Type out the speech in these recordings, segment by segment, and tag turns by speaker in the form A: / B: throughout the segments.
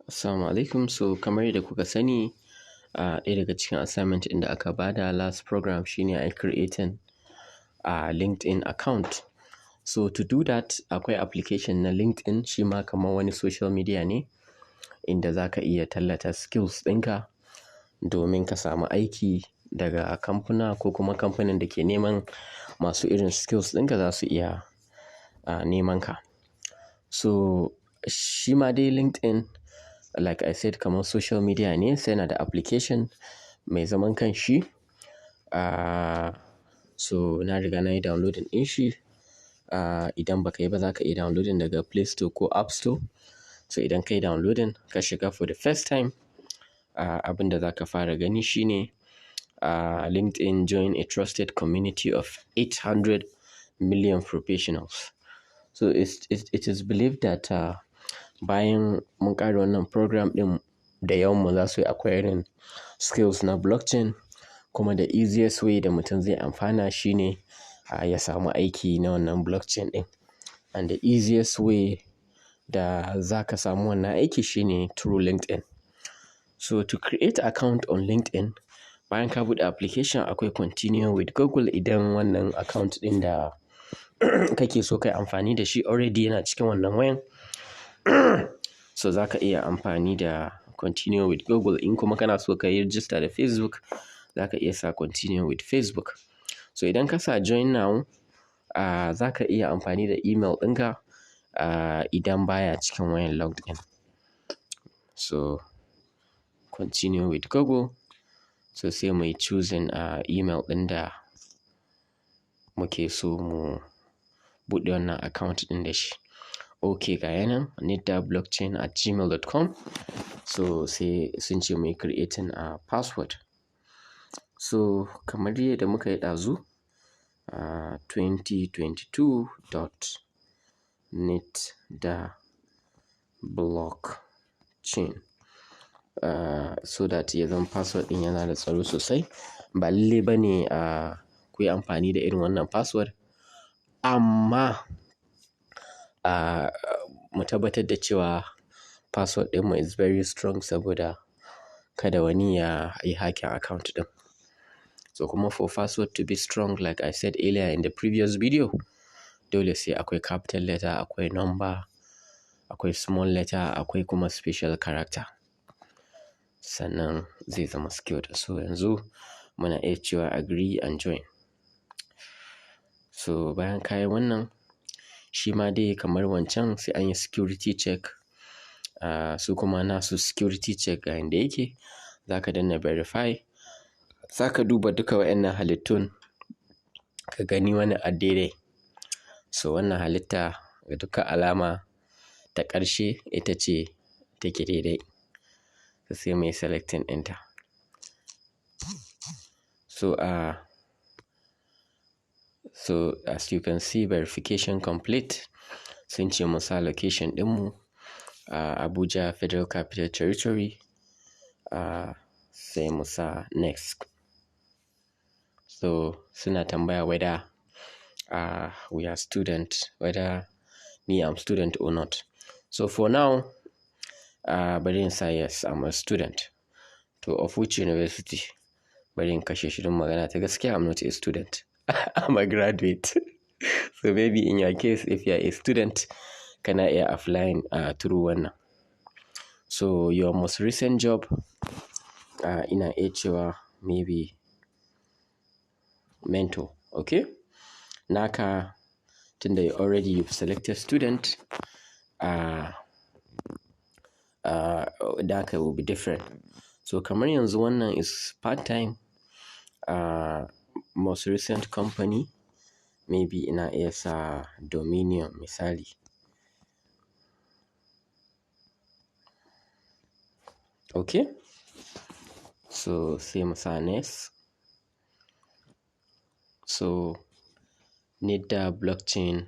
A: Assalamu alaikum. So kamar yadda kuka sani, ɗaya daga cikin assignment inda aka bada last program shine I creating a LinkedIn account. So to do that, akwai application na LinkedIn, shi ma kamar wani social media ne inda zaka iya tallata skills ɗinka domin ka samu aiki daga kamfuna ko kuma kamfanin da ke neman masu irin skills ɗinka za su iya neman ka. So shi ma dai LinkedIn, like I said, kamar social media ne, sai yana da application mai zaman kanshi. So na riga nayi downloading din shi. Idan baka yi ba za ka iya downloading daga Play Store ko App Store. So idan ka yi downloading ka shiga for the first time, abin da za ka fara gani shine LinkedIn join a trusted community of 800 million professionals. So it is believed that bayan mun ƙare wannan program ɗin da yawanmu za su yi acquiring skills na blockchain, kuma the easiest way da mutum zai amfana shine ya samu aiki na wannan blockchain ɗin. And the easiest way da za ka samu wannan aiki shine through LinkedIn. So to create account on LinkedIn, bayan ka buɗe application akwai continue with Google idan wannan account ɗin da kake so ka yi amfani da shi already yana cikin wannan wayan. So za ka iya amfani da continue with Google. In kuma kana so ka yi register da Facebook, za ka iya sa continue with Facebook. So idan ka sa join now, za ka iya amfani da email ɗinka idan baya cikin wayan logged in. So continue with Google. So sai muyi choosing email ɗin da muke so mu buɗe wannan account ɗin da shi. Okay, ga yanan nitdablockchain@gmail.com. So sai sun ce muyi creating a password. So kamar yadda muka yi ɗazu, 2022.NITDA so that ya zama password ɗin yana da tsaro sosai. Ba lalle ba ne ku yi amfani da irin wannan password, amma mu tabbatar da cewa password ɗinmu is very strong saboda kada wani ya yi hacking account ɗin. So kuma for password to be strong, like I said earlier in the previous video, dole sai akwai capital letter, akwai number, akwai small letter, akwai kuma special character. Sannan zai zama secured. So yanzu muna iya cewa agree and join. So bayan ka yi wannan, shi ma dai kamar wancan sai an yi security check. Su kuma nasu security check ga yanda yake, za ka danna verify. Za ka duba duka waɗannan halittun ka gani wani a daidai. So wannan halitta ga duka alama ta ƙarshe ita ce take daidai. Sai muyi selecting ɗinta. So as you can see, verification complete. Sun ce mu sa location ɗinmu Abuja Federal Capital Territory. Sai mu sa next. So suna tambaya whether we are student, whether me am student or not. So for now, bari in sa yes, I'm a student. To of which university? Bari in kashe shi don magana ta gaskiya, I'm not a student. I'm a graduate. So maybe in your case, if you are a student, kana iya applying through wannan. So your most recent job, ina iya cewa maybe mentor, okay? Naka, tunda you've selected student, naka will be different. So kamar yanzu wannan is part-time. Most recent company, maybe ina iya sa Dominion misali. Okay? So sai mu sa next. So NITDA blockchain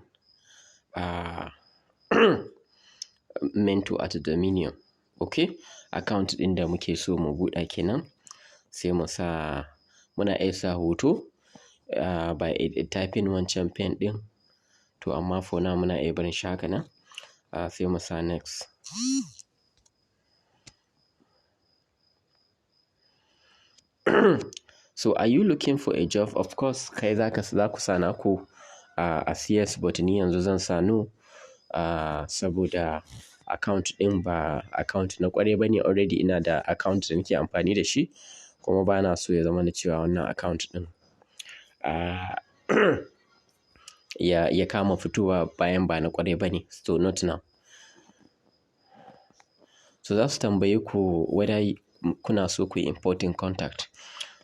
A: mentor at Dominion. Okay? Account ɗin da muke so mu buɗe kenan. Sai mu sa, muna iya sa hoto by typing wancan pen ɗin. To amma for now muna iya barin shi haka nan. Sai mu sa next. So are you looking for a job? Of course, kai za ku sa naku a CS, but ni yanzu zan sa no saboda account ɗin ba account na ƙware ba ne. Already ina da account da nake amfani da shi, kuma ba na so ya zama na cewa wannan account ɗin ya kama fitowa bayan ba na ƙware ba ne. So not now. So za su tambaye ku whether kuna so ku yi importing contact.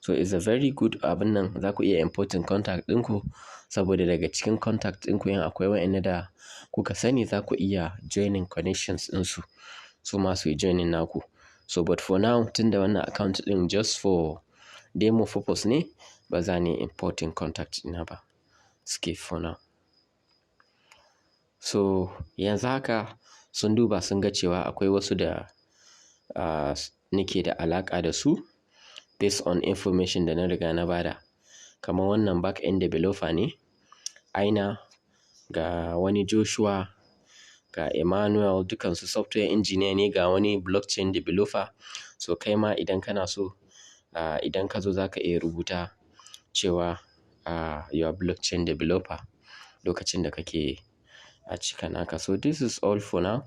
A: So it's a very good abin nan, za ku iya importing contact ɗinku, saboda daga cikin contact ɗinku yin akwai wa'inda da kuka sani za ku iya joining connections ɗinsu, su masu yi joining naku. So but for now, tunda wannan account ɗin just for demo purpose ne, ba za ni importing contact ɗina ba. Skip for now. So yanzu haka sun duba sun ga cewa akwai wasu da nake da alaƙa da su based on information da na riga na bada. Kamar wannan back end developer ne, Aina, ga wani Joshua, ga Emmanuel, dukansu software engineer ne, ga wani blockchain developer. So kai ma idan kana so, idan ka zo za ka iya rubuta cewa you are blockchain developer lokacin da kake a cika naka. So this is all for now.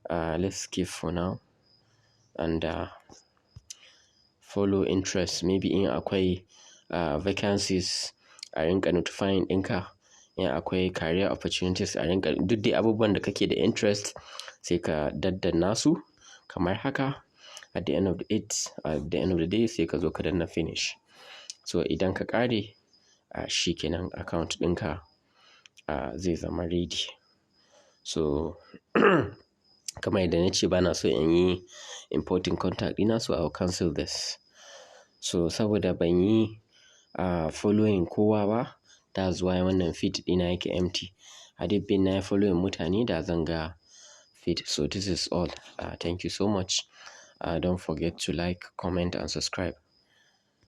A: Let's skip for now and follow interest. Maybe in akwai vacancies a rinka notifying ɗinka. In akwai career opportunities a rinka, duk dai abubuwan da kake da interest sai ka daddanna su kamar haka. At the end of the day sai ka zo ka danna finish. So idan ka ƙare, shi kenan account ɗinka zai zama ready. So kamar yadda na ce ba na so in yi importing contact ɗina, so I will cancel this. So saboda ban yi following kowa ba, that's why wannan feed ɗina yake empty. Had been na following mutane da zan ga feed. So this is all. Thank you so much. Don't forget to like, comment and subscribe.